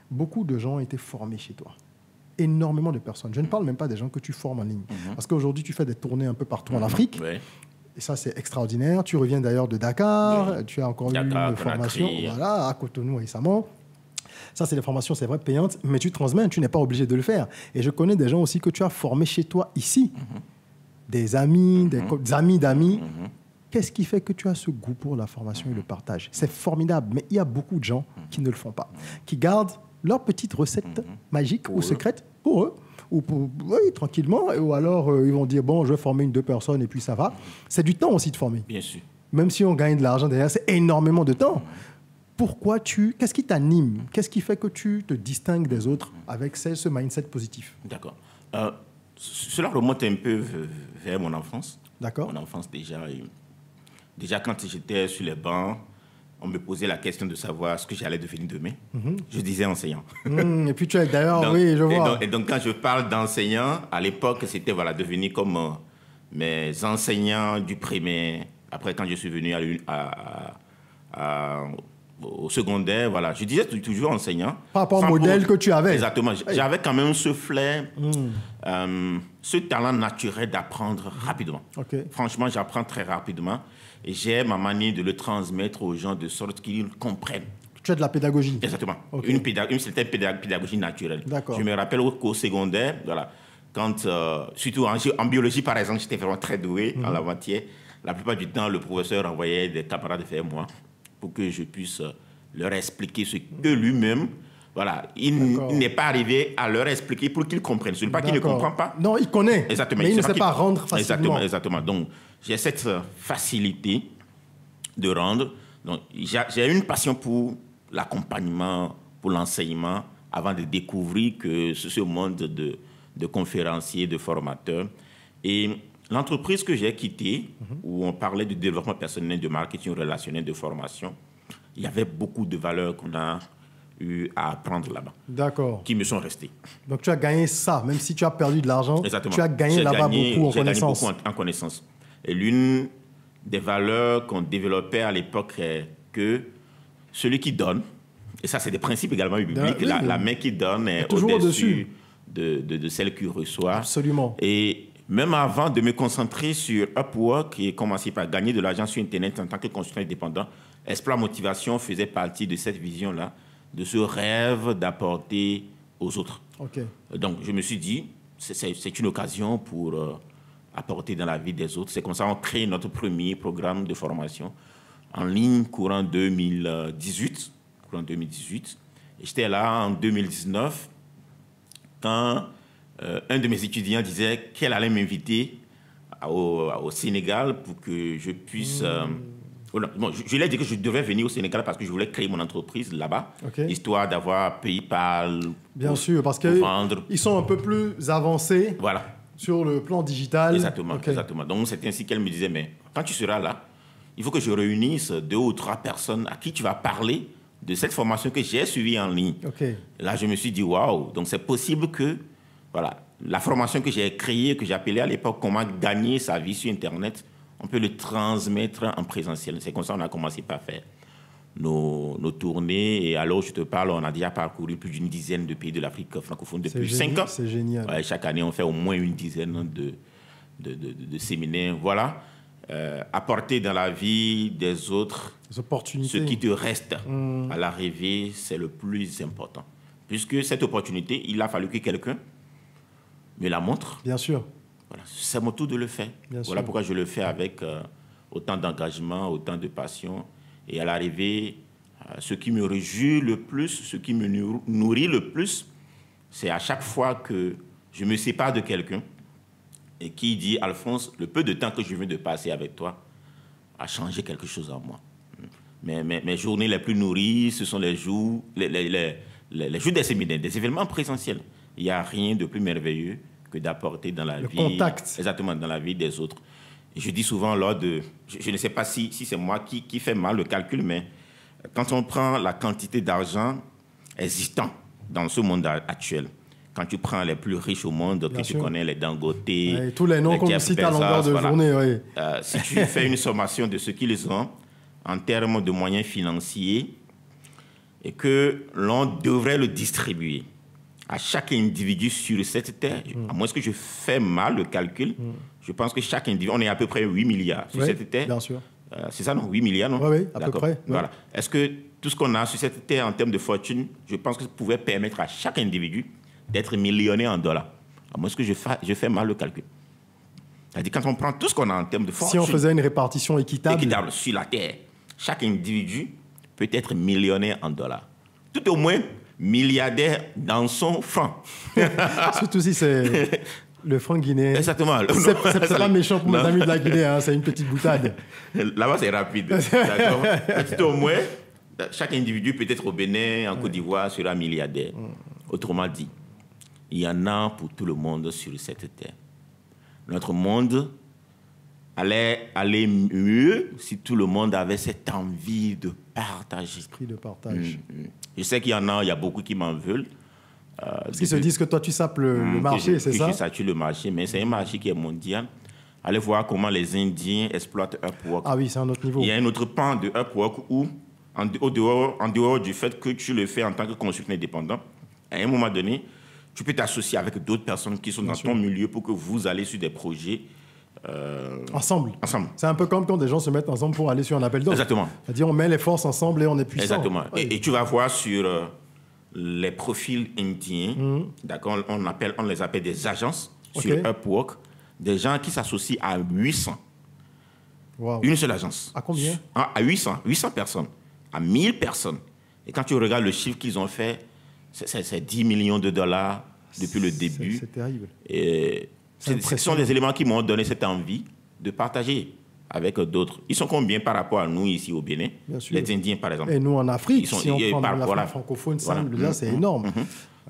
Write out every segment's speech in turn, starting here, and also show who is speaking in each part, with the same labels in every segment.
Speaker 1: beaucoup de gens ont été formés chez toi. Énormément de personnes. Je ne parle même pas des gens que tu formes en ligne. Parce qu'aujourd'hui, tu fais des tournées un peu partout en Afrique.
Speaker 2: Ouais.
Speaker 1: Et ça, c'est extraordinaire. Tu reviens d'ailleurs de Dakar.
Speaker 2: Oui.
Speaker 1: Tu as encore
Speaker 2: Dakar,
Speaker 1: eu une formation
Speaker 2: Conakry.
Speaker 1: voilà, à Cotonou récemment. Ça, c'est des formations, c'est vrai, payantes, mais tu transmets, tu n'es pas obligé de le faire. Et je connais des gens aussi que tu as formés chez toi ici. Des amis, des amis d'amis. Qu'est-ce qui fait que tu as ce goût pour la formation et le partage? C'est formidable, mais il y a beaucoup de gens qui ne le font pas, qui gardent leur petite recette magique ou secrète pour eux, ou pour, oui, tranquillement, ou alors ils vont dire, bon, je vais former 2 personnes et puis ça va. C'est du temps aussi de former.
Speaker 2: Bien sûr.
Speaker 1: Même si on gagne de l'argent derrière, c'est énormément de temps. Pourquoi qu'est-ce qui t'anime? Qu'est-ce qui fait que tu te distingues des autres avec ce mindset positif?
Speaker 2: D'accord. Cela remonte un peu vers mon enfance.
Speaker 1: D'accord.
Speaker 2: Mon enfance déjà. Déjà, quand j'étais sur les bancs, on me posait la question de savoir ce que j'allais devenir demain. Je disais enseignant.
Speaker 1: Et puis tu es d'ailleurs, oui, je vois.
Speaker 2: Et donc, quand je parle d'enseignant, à l'époque, c'était voilà, devenir comme mes enseignants du primaire. Après, quand je suis venu au secondaire, voilà, je disais toujours enseignant.
Speaker 1: Par rapport au modèle que tu avais.
Speaker 2: Exactement. J'avais quand même ce flair, ce talent naturel d'apprendre rapidement.
Speaker 1: Okay.
Speaker 2: Franchement, j'apprends très rapidement. Et j'ai ma manière de le transmettre aux gens de sorte qu'ils comprennent.
Speaker 1: Tu as de la pédagogie.
Speaker 2: Exactement.
Speaker 1: Okay.
Speaker 2: Une certaine pédagogie naturelle.
Speaker 1: D'accord.
Speaker 2: Je me rappelle qu'au secondaire, voilà, quand, surtout en biologie, par exemple, j'étais vraiment très doué en la matière. La plupart du temps, le professeur envoyait des camarades faire moi pour que je puisse leur expliquer ce que lui-même... Voilà, il n'est pas arrivé à leur expliquer pour qu'ils comprennent. Ce n'est pas qu'il ne comprend pas.
Speaker 1: Non, il connaît,
Speaker 2: exactement,
Speaker 1: mais il ne sait pas rendre facilement.
Speaker 2: Exactement. Donc, j'ai cette facilité de rendre. Donc, j'ai une passion pour l'accompagnement, pour l'enseignement, avant de découvrir que ce monde de conférenciers, de formateurs. Et l'entreprise que j'ai quittée, où on parlait de développement personnel, de marketing relationnel, de formation, il y avait beaucoup de valeurs qu'on a eu à apprendre là-bas.
Speaker 1: D'accord.
Speaker 2: Qui me sont restés.
Speaker 1: Donc, tu as gagné ça, même si tu as perdu de l'argent.
Speaker 2: Exactement.
Speaker 1: Tu as gagné là-bas beaucoup en connaissance.
Speaker 2: Beaucoup en connaissance. Et l'une des valeurs qu'on développait à l'époque est que celui qui donne, et ça, c'est des principes également bibliques, la main qui donne est au-dessus de celle qui reçoit.
Speaker 1: Absolument.
Speaker 2: Et même avant de me concentrer sur Upwork et commencer par gagner de l'argent sur Internet en tant que consultant indépendant, Exploit Motivation faisait partie de cette vision-là, de ce rêve d'apporter aux autres.
Speaker 1: Okay.
Speaker 2: Donc, je me suis dit, c'est une occasion pour apporter dans la vie des autres. C'est comme ça qu'on crée notre premier programme de formation en ligne courant 2018. Et j'étais là en 2019 quand un de mes étudiants disait qu'elle allait m'inviter au Sénégal pour que je puisse... Bon, je lui ai dit que je devais venir au Sénégal parce que je voulais créer mon entreprise là-bas, histoire d'avoir PayPal.
Speaker 1: Bien sûr, parce qu'ils sont un peu plus avancés sur le plan digital.
Speaker 2: Exactement. Donc, c'est ainsi qu'elle me disait, mais quand tu seras là, il faut que je réunisse 2 ou 3 personnes à qui tu vas parler de cette formation que j'ai suivie en ligne. Là, je me suis dit, waouh, donc c'est possible que la formation que j'ai créée, que j'appelais à l'époque « Comment gagner sa vie sur Internet », on peut le transmettre en présentiel. C'est comme ça qu'on a commencé par faire nos tournées. Et alors, je te parle, on a déjà parcouru plus d'une dizaine de pays de l'Afrique francophone depuis 5 ans.
Speaker 1: C'est génial.
Speaker 2: Ouais, chaque année, on fait au moins une dizaine de séminaires. Voilà. Apporter dans la vie des autres ce qui te reste à l'arrivée, c'est le plus important. Puisque cette opportunité, il a fallu que quelqu'un me la montre.
Speaker 1: Bien sûr.
Speaker 2: Voilà, c'est mon tour de le faire. Voilà pourquoi je le fais avec autant d'engagement, autant de passion. Et à l'arrivée, ce qui me réjouit le plus, ce qui me nourrit le plus, c'est à chaque fois que je me sépare de quelqu'un et qui dit « Alphonse, le peu de temps que je viens de passer avec toi a changé quelque chose en moi. » Mes journées les plus nourries, ce sont les jours des séminaires, des événements présentiels. Il n'y a rien de plus merveilleux que d'apporter dans la vie...
Speaker 1: contact.
Speaker 2: Exactement, dans la vie des autres. Et je dis souvent, je ne sais pas si c'est moi qui fais mal le calcul, mais quand on prend la quantité d'argent existant dans ce monde actuel, quand tu prends les plus riches au monde, que tu connais, les Dangote...
Speaker 1: tous les noms qu'on cite à longueur de journée,
Speaker 2: si tu fais une sommation de ce qu'ils ont, en termes de moyens financiers, et que l'on devrait le distribuer à chaque individu sur cette terre, à moins que je fais mal le calcul, je pense que chaque individu, on est à peu près 8 milliards sur cette terre.
Speaker 1: Bien sûr.
Speaker 2: C'est ça, non? 8 milliards, non?
Speaker 1: Oui, à peu près.
Speaker 2: Voilà. Est-ce que tout ce qu'on a sur cette terre en termes de fortune, je pense que ça pouvait permettre à chaque individu d'être millionnaire en dollars, à moins que je fais mal le calcul. C'est-à-dire, quand on prend tout ce qu'on a en termes de fortune...
Speaker 1: Si on faisait une répartition équitable
Speaker 2: sur la terre, chaque individu peut être millionnaire en dollars. Tout au moins milliardaire dans son franc.
Speaker 1: Surtout si c'est le franc guinéen.
Speaker 2: Exactement.
Speaker 1: C'est pas méchant pour mes amis de la Guinée, hein, c'est une petite boutade.
Speaker 2: Là-bas, c'est rapide. D'accord. Tout au moins, chaque individu peut être au Bénin, en Côte d'Ivoire, sera milliardaire. Autrement dit, il y en a pour tout le monde sur cette terre. Notre monde allait aller mieux si tout le monde avait cette envie de partager.
Speaker 1: Esprit de partage.
Speaker 2: Je sais qu'il y en a, il y a beaucoup qui m'en veulent.
Speaker 1: Parce qu'ils se disent que toi, tu sapes le marché, c'est ça?
Speaker 2: Je sature le marché, mais c'est un marché qui est mondial. Allez voir comment les Indiens exploitent Upwork.
Speaker 1: Ah oui, c'est un autre niveau.
Speaker 2: Il y a un autre pan de Upwork où, en dehors du fait que tu le fais en tant que consultant indépendant, à un moment donné, tu peux t'associer avec d'autres personnes qui sont dans ton milieu pour que vous allez sur des projets
Speaker 1: ensemble. C'est un peu comme quand des gens se mettent ensemble pour aller sur un appel d'offres.
Speaker 2: Exactement.
Speaker 1: C'est-à-dire on met les forces ensemble et on est puissant.
Speaker 2: Exactement. Oui. Et tu vas voir sur les profils indiens, d'accord, on les appelle des agences sur Upwork, des gens qui s'associent à 800.
Speaker 1: Wow.
Speaker 2: Une seule agence.
Speaker 1: À combien?
Speaker 2: À 800 personnes, à 1000 personnes. Et quand tu regardes le chiffre qu'ils ont fait, c'est 10 millions de dollars depuis le début.
Speaker 1: C'est terrible.
Speaker 2: Et ce sont des éléments qui m'ont donné cette envie de partager avec d'autres. Ils sont combien par rapport à nous ici au Bénin? Les Indiens, par exemple.
Speaker 1: Et nous, en Afrique, si on prend l'Afrique francophone, c'est énorme.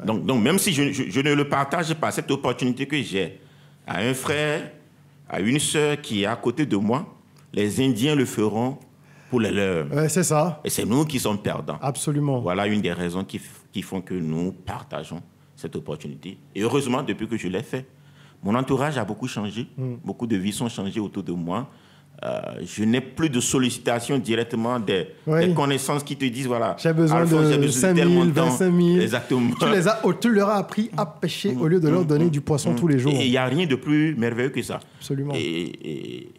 Speaker 2: Donc, même si je ne le partage pas, cette opportunité que j'ai à un frère, à une sœur qui est à côté de moi, les Indiens le feront pour les leurs.
Speaker 1: C'est ça.
Speaker 2: Et c'est nous qui sommes perdants.
Speaker 1: Absolument.
Speaker 2: Voilà une des raisons qui font que nous partageons cette opportunité. Et heureusement, depuis que je l'ai fait, mon entourage a beaucoup changé. Beaucoup de vies sont changées autour de moi. Je n'ai plus de sollicitations directement des connaissances qui te disent, voilà,
Speaker 1: j'ai besoin de 5 000, 25 000.
Speaker 2: Exactement.
Speaker 1: Tu leur as appris à pêcher au lieu de leur donner du poisson tous les jours.
Speaker 2: Et il n'y a rien de plus merveilleux que ça.
Speaker 1: Absolument.
Speaker 2: Et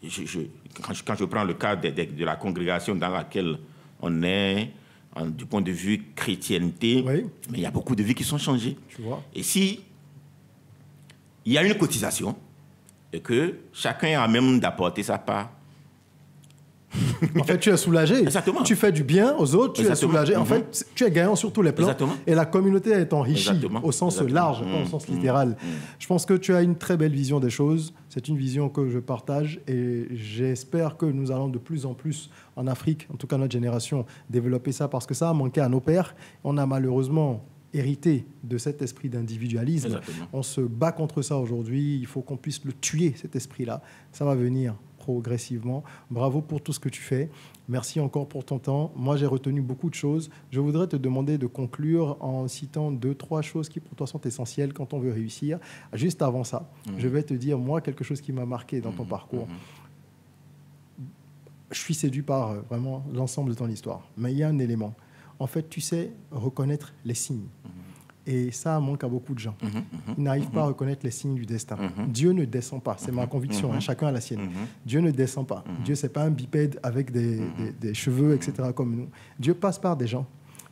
Speaker 2: quand je prends le cas de la congrégation dans laquelle on est, du point de vue chrétienté, mais il y a beaucoup de vies qui sont changées.
Speaker 1: Tu vois.
Speaker 2: Et si il y a une cotisation et que chacun a même d'apporter sa part,
Speaker 1: en fait, tu es soulagé.
Speaker 2: Exactement.
Speaker 1: Tu fais du bien aux autres, tu es soulagé. En fait, tu es gagnant sur tous les plans.
Speaker 2: Exactement.
Speaker 1: Et la communauté est enrichie au sens large, pas au sens littéral. Je pense que tu as une très belle vision des choses. C'est une vision que je partage et j'espère que nous allons de plus en plus en Afrique, en tout cas notre génération, développer ça parce que ça a manqué à nos pères. On a malheureusement hérité de cet esprit d'individualisme.
Speaker 2: Exactement.
Speaker 1: On se bat contre ça aujourd'hui. Il faut qu'on puisse le tuer, cet esprit-là. Ça va venir progressivement. Bravo pour tout ce que tu fais. Merci encore pour ton temps. Moi, j'ai retenu beaucoup de choses. Je voudrais te demander de conclure en citant 2-3 choses qui pour toi sont essentielles quand on veut réussir. Juste avant ça, je vais te dire, moi, quelque chose qui m'a marqué dans ton parcours. Je suis séduit par vraiment l'ensemble de ton histoire. Mais il y a un élément. En fait, tu sais reconnaître les signes. Et ça manque à beaucoup de gens. Ils n'arrivent pas à reconnaître les signes du destin. Dieu ne descend pas, c'est ma conviction, chacun a la sienne. Dieu ne descend pas. Dieu, ce n'est pas un bipède avec des cheveux, etc. comme nous. Dieu passe par des gens.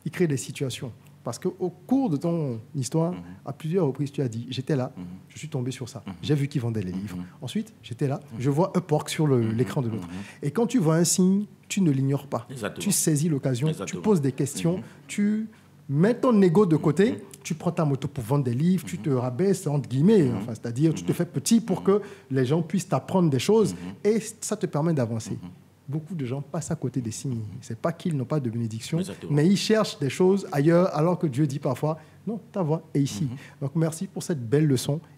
Speaker 1: Il crée des situations. Parce qu'au cours de ton histoire, à plusieurs reprises, tu as dit, j'étais là, je suis tombé sur ça. J'ai vu qu'ils vendaient les livres. Ensuite, j'étais là, je vois Upwork sur l'écran de l'autre. Et quand tu vois un signe, tu ne l'ignores pas.
Speaker 2: Exactement.
Speaker 1: Tu saisis l'occasion, tu poses des questions, tu mets ton ego de côté, tu prends ta moto pour vendre des livres, tu te rabaisses, entre guillemets, enfin, c'est-à-dire tu te fais petit pour que les gens puissent t'apprendre des choses et ça te permet d'avancer. Beaucoup de gens passent à côté des signes. Ce n'est pas qu'ils n'ont pas de bénédiction, mais ils cherchent des choses ailleurs alors que Dieu dit parfois, non, ta voie est ici. Donc merci pour cette belle leçon